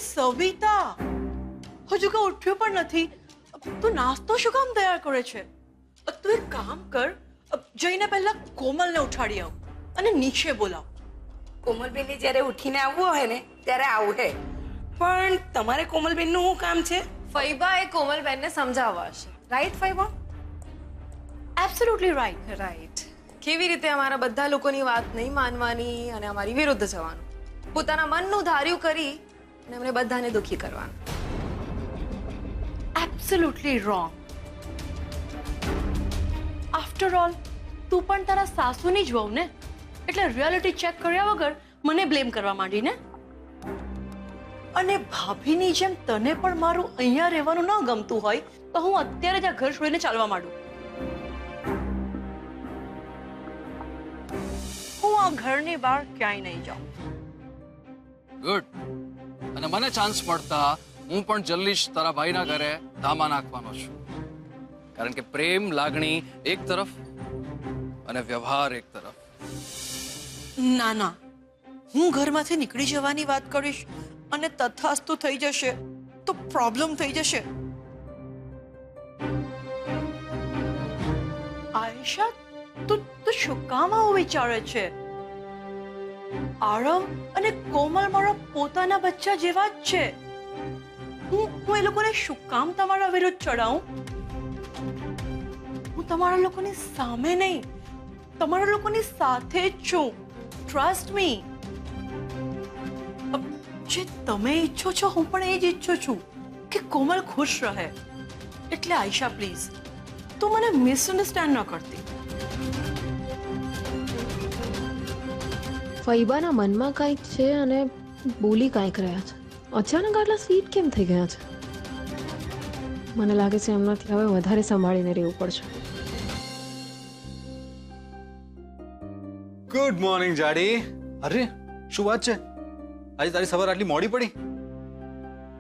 સવિતા, હજુ કે ઉઠ્યો પણ નથી. તું નાસ્તો શું કામ તૈયાર કરે છે? તું એક કામ કર, જઈને પહેલા કોમલને ઉઠાડી આવ અને નીચે બોલાવ. કોમલબેનને જ્યારે ઉઠીને આવવું હોય ને ત્યારે આવું હે, પણ તમારે કોમલબેનનું શું કામ છે? ફૈબા એ કોમલબેનને સમજાવવા હશે, રાઈટ ફૈબા? Absolutely right. રાઈટ. કેવી રીતે અમારા બધા લોકોની વાત નહીં માનવાની અને અમારી વિરુદ્ધ જવાનું, પોતાના મનનું ધાર્યું કરી અને એમને બધાને દુખી કરવાનું. Absolutely wrong. આફ્ટર ઓલ તું પણ તારા સાસુની જ વહુ ને, એટલે રિયાલિટી ચેક કર્યા વગર મને બ્લેમ કરવા માંડી ને. અને ભાભીની જેમ તને પણ મારું અહીંયા રહેવાનું ન ગમતું હોય તો હું અત્યારે જ આ ઘર છોડીને ચાલવા માંડું. હું આ ઘરની બહાર ક્યાંય નહીં જાઉં. ગુડ. અને મને ચાન્સ મળતા હું પણ જલ્દી જ તારા ભાઈના ઘરે ધામા નાખવાનો છું, કારણ કે પ્રેમ લાગણી એક તરફ અને વ્યવહાર એક તરફ. ના ના, હું ઘરમાંથી નીકળી જવાની વાત કરીશ અને તથાસ્તુ થઈ જશે તો પ્રોબ્લેમ થઈ જશે. આયશા, તું શું કામ આવું વિચારે છે? આરવ અને કોમલ મારા પોતાના બચ્ચા જેવા જ છે. હું એ લોકોને શું કામ તમારા વિરુદ્ધ ચડાવું? હું તમારા લોકોની સામે નહીં, તમારા લોકોની સાથે જ છું. Trust me. જે તમે ઈચ્છો છો હું પણ એ જ ઈચ્છું છું કે કોમલ ખુશ રહે. એટલે આયશા પ્લીઝ, તું મને મિસઅન્ડરસ્ટેન્ડ ન કરતી. ફૈબાના મનમાં કંઈક છે અને બોલી કંઈક રહ્યા છે. અચાનક આટલા સ્વીટ કેમ થઈ ગયા છે? મને લાગે છે એમનાથી હવે વધારે સંભાળીને રહેવું પડશે. ગુડ મોર્નિંગ જાડી. અરે શું વાત છે, આજે તારી સવાર આટલી મોડી પડી?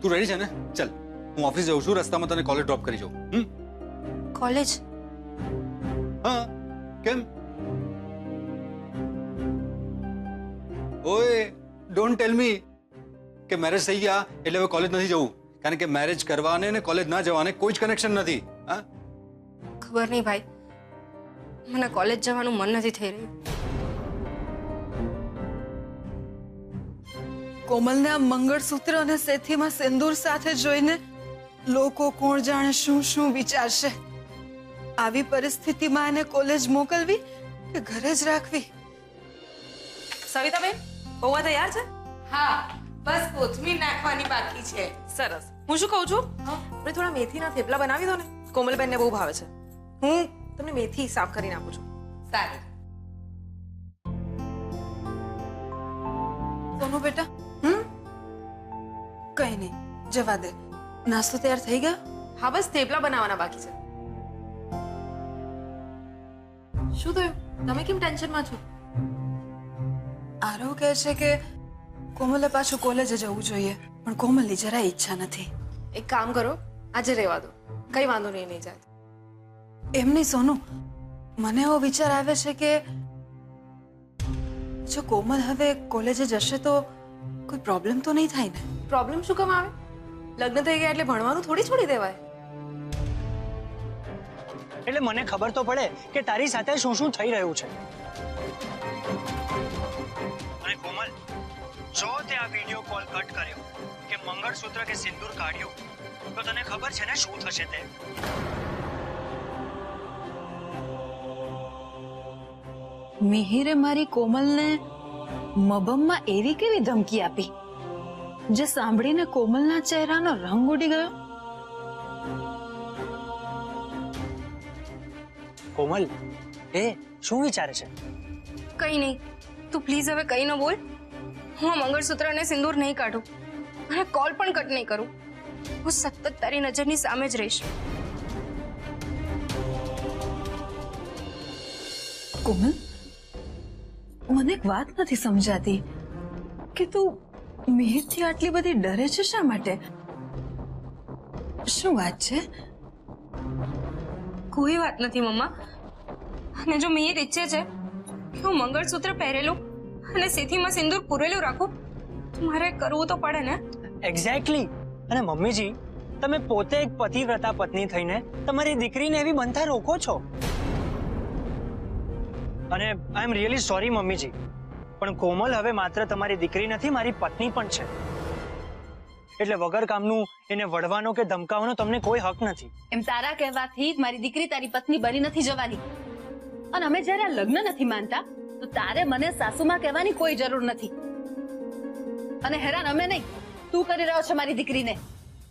તું રેડી છે ને? ચાલ, હું ઓફિસ જાઉં છું, રસ્તામાં તને કોલેજ ડ્રોપ કરી જાઉં. કોલેજ? હા, કેમ? ઓય, ડોન્ટ ટેલ મી કે મેરેજ થઈ ગયા એટલે હવે કોલેજ નથી જવું, કારણ કે મેરેજ કરવાને ને કોલેજ ના જવાને કોઈ જ કનેક્શન નથી. હા, ખબર નહીં ભાઈ, મને કોલેજ જવાનું મન નથી થઈ રહ્યું. કોમલને આ મંગળસૂત્ર અને સેથીમાં સિંદૂર સાથે જોઈને લોકો કોણ જાણે શું શું વિચારશે. આવી પરિસ્થિતિમાં એને કોલેજ મોકલવી કે ઘરે જ રાખવી? સવિતાબેન, પૌવા તૈયાર છે? હા, બસ કોથમીર નાખવાની બાકી છે. સરસ. હું શું કહું છું, આપણે થોડા મેથીના થેપલા બનાવી દો ને, કોમલબેનને બહુ ભાવે છે. હું તમને મેથી સાફ કરીને આપું છું. સારું. સોનુ બેટા, કઈ નહીં, જવા દે. નાસ્તો તૈયાર થઈ ગયો? હા, બસ થેપલા બનાવવાના બાકી છે. શું થયું? તમે કેમ ટેન્શનમાં છો? આરવ કહે છે કે કોમલે પાછું કોલેજે જવું જોઈએ, પણ કોમલની જરાય ઈચ્છા નથી. એક કામ કરો, આજે રહેવા દો, કઈ વાંધો નહીં જાય. એમની સોનુ, મને એવો વિચાર આવે છે કે જો કોમલ હવે કોલેજે જશે તો કોઈ પ્રોબ્લેમ તો નહીં થાય ને? પ્રોબ્લેમ શું કામ આવે? લગ્ન થઈ ગયા એટલે ભણવાનું થોડી છોડી દેવાય. એટલે મને ખબર તો પડે કે તારી સાથે શું શું થઈ રહ્યું છે. અને કોમલ, જો તે આ વિડિયો કોલ કટ કર્યો કે મંગળસૂત્ર કે સિંદૂર કાઢ્યું તો તને ખબર છે ને શું થશે તે? મિહિરે મારી કોમલને મબમમાં એવી કેવી ધમકી આપી જે સાંભળીને કોમલના ચહેરાનો રંગ ઉડી ગયો? કોમલ, એ શું વિચારે છે? કઈ નહીં, તું પ્લીઝ હવે કઈ ન બોલ. હું આ મંગળસૂત્ર અને સિંદૂર નહીં કાઢું અને કોલ પણ કટ નહીં કરું. હું સતત તારી નજરની સામે જ રહીશ. કોમલ, મને એક વાત નથી સમજાતી કે તું મિહિરથી આટલી બધી ડરે છે શા માટે? શું વાત છે? કોઈ વાત નથી મમ્મા. અને જો મિહિર ઈચ્છે છે કે હું મંગળસૂત્ર પહેરેલું અને સેથીમાં સિંદૂર પૂરેલું રાખું તો મારે કરવું તો પડે ને. એક્ઝેક્ટલી. અને મમ્મીજી, તમે પોતે એક પતિવ્રતા પત્ની થઈને તમારી દીકરીને એવી બનતા રોકો છો. અને આઈ એમ રિયલી સોરી મમ્મીજી, પણ કોમલ હવે માત્ર તમારી દીકરી નથી, મારી પત્ની પણ છે. એટલે વગર કામનું એને વળવાનો કે ધમકાવવાનો તમને કોઈ હક નથી. એમ તારા કહેવાથી જ મારી દીકરી તારી પત્ની બની નથી જવાની. અને અમે જ્યારે આ લગ્ન નથી માનતા તો તારે મને સાસુમાં કહેવાની કોઈ જરૂર નથી. અને હેરાન અમે નહીં, તું કરી રહ્યો છે મારી દીકરીને.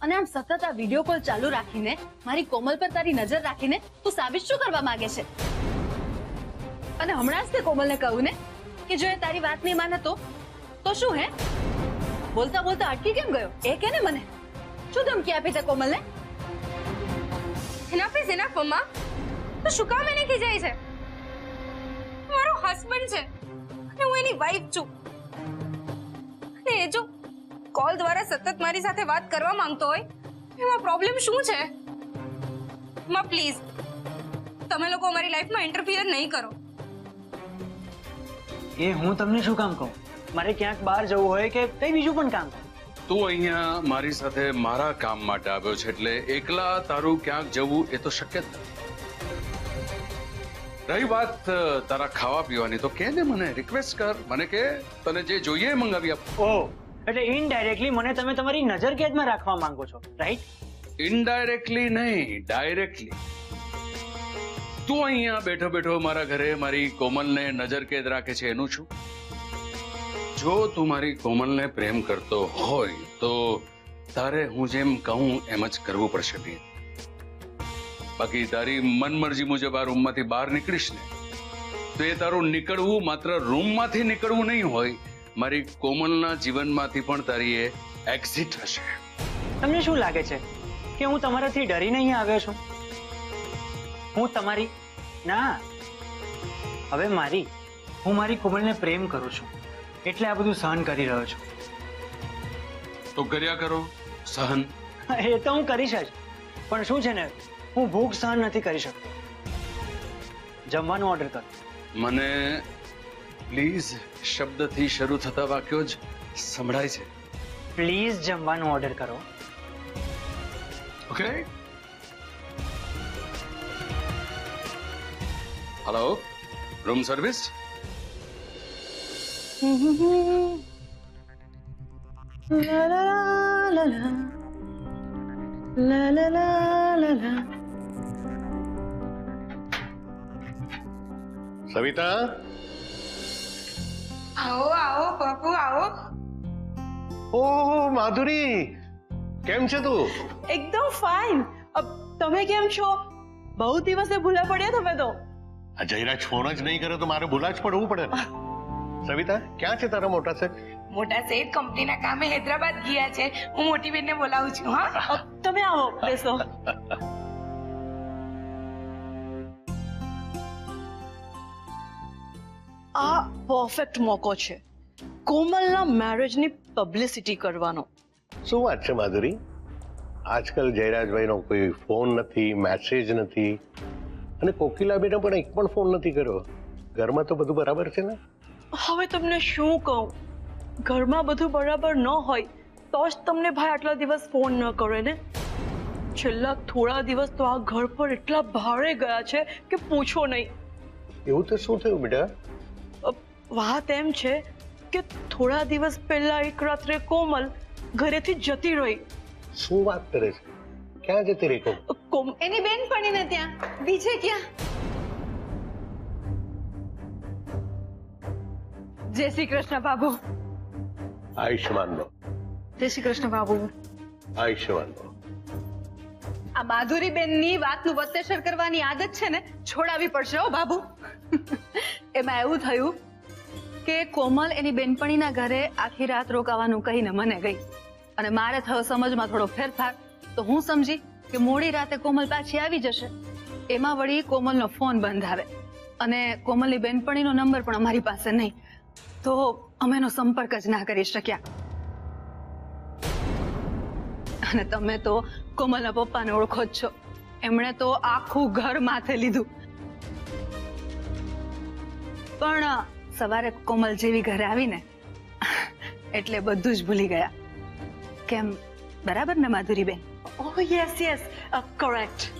અને આમ સતત આ વિડીયો કોલ ચાલુ રાખીને મારી કોમલ પર તારી નજર રાખીને તું સાબિત શું કરવા માંગે છે? અને હમણાં જ તે કોમલને કહ્યું ને કે જો એ તારી વાત નહીં માને તો શું હે? બોલતા બોલતા અટકી કેમ ગયો એ કે ને મને. શું ધમકી આપી તે કોમલને? ઇનફ ઇઝ ઇનફ મમ્મા. તો શું કામ એને ખીજાય છે? મારો હસબન્ડ છે અને હું એની વાઈફ છું. અને એ જો કોલ દ્વારા સતત મારી સાથે વાત કરવા માંગતો હોય એમાં પ્રોબ્લેમ શું છે? માં પ્લીઝ તમે લોકો અમારી લાઈફમાં ઇન્ટરફિયર નહીં કરો. એ હું તમને શું કામ કહું? મારે ક્યાંક બહાર જવું હોય કે કઈ બીજું પણ કામ. તું અહીંયા મારી સાથે મારા કામ માટે આવ્યો છે એટલે એકલા તારું ક્યાંક જવું એ તો શક્ય જ નથી. રહી વાત તારા ખાવા પીવાની તો કે ને મને રિક્વેસ્ટ કર, મને કે તને જે જોઈએ એ મંગાવી આપ. ઓહ, એટલે ઇનડાયરેક્ટલી મને તમે તમારી નજર કેદમાં રાખવા માંગો છો, રાઈટ? ઇનડાયરેક્ટલી નહીં, ડાયરેક્ટલી. તું અહીંયા બેઠો બેઠો મારા ઘરે મારી કોમલને નજર કેદ રાખે છે એનું શું? જો તું મારી કોમલને પ્રેમ કરતો હોય તો તારે હું જેમ કહું એમ જ કરવું પડશે બેન. બાકી તારી મનમરજી મુજબ આ રૂમમાંથી બહાર નીકળીશ ને તો એ તારું નીકળવું માત્ર રૂમમાંથી નીકળવું નહીં હોય, મારી કોમલના જીવનમાંથી પણ તારી એ એક્ઝિટ હશે. તમને શું લાગે છે કે હું તમારાથી ડરીને અહીંયા આવ્યો છું? હું તમારી ના, હવે હું મારી કોમલને પ્રેમ કરું છું એટલે આ બધું સહન કરી રહ્યો છું. તો કર્યા કરો સહન. એ તો હું કરીશ જ, પણ શું છે ને, હું ભૂખ સહન નથી કરી શકતો. જમવાનું ઓર્ડર કર. મને પ્લીઝ શબ્દથી શરૂ થતા વાક્યો જ સંભળાય છે. પ્લીઝ જમવાનું ઓર્ડર કરો. Okay. Hello, room service. Savita, આવો આવો બાપુ આવો. ઓહો માધુરી, કેમ છે તું? એકદમ ફાઇન. તમે કેમ છો? બહુ દિવસે ભૂલા પડ્યા તમે તો. આ જયરાજ ફોન જ નહીં કરે તો મારે ભૂલા જ પડવું પડે ને. સવિતા, ક્યાં છે તારા મોટા શેઠ? મોટા શેઠ કંપનીના કામે હૈદરાબાદ ગયા છે. હું મોટી બેનને બોલાવું છું. હા, તમે આવો, બેસો. આ પરફેક્ટ મોકો છે કોમલના મેરેજની પબ્લિસિટી કરવાનો. શું વાત છે માધુરી? આજકાલ જયરાજભાઈનો કોઈ ફોન નથી, મેસેજ નથી, અને કોકિલાબેને પણ એક પણ ફોન નથી કર્યો. ઘરમાં તો બધું બરાબર છે ને? હવે તમને શું કહું, ઘરમાં બધું બરાબર ન હોય તો જ તમને ભાઈ આટલા દિવસ ફોન ન કરે ને. છેલ્લા થોડા દિવસ તો આ ઘર પર એટલા ભારે ગયા છે કે પૂછો નહીં. એવું તો શું થયું બેટા? વાત એમ છે કે થોડા દિવસ પહેલા એક રાત્રે કોમલ ઘરેથી જતી રહી. શું વાત કરે છે? ક્યાં જતી રહી કોમલ? એની બેનપણીને ત્યાં, બીજે ક્યાં? જય શ્રી કૃષ્ણ બાબુ. આયુષ્માન ભવ. જય શ્રી કૃષ્ણ બાબુ. આયુષ્માન ભવ. આ માધુરી બેનની વાતનું વત્તેસર કરવાની આદત છે ને, છોડાવી પડશે હો બાબુ. એમાં એવું થયું કે કોમલ એની બેનપણીના ઘરે આખી રાત રોકાવાનું કહીને મને ગઈ, અને મારે થયો સમજમાં થોડો ફેરફાર, તો હું સમજી કે મોડી રાતે કોમલ પાછી આવી જશે. એમાં વળી કોમલનો ફોન બંધ આવે અને કોમલની બેનપણીનો નંબર પણ અમારી પાસે નહીં, તો અમે એનો સંપર્ક જ ના કરી શક્યા. અને તમે તો કોમલના પપ્પાને ઓળખો જ છો, એમણે તો આખું ઘર માથે લીધું. પણ સવારે કોમલ જેવી ઘરે આવીને એટલે બધું જ ભૂલી ગયા કેમ બરાબર ને માધુરીબેન? ઓહ યસ યસ કરેક્ટ.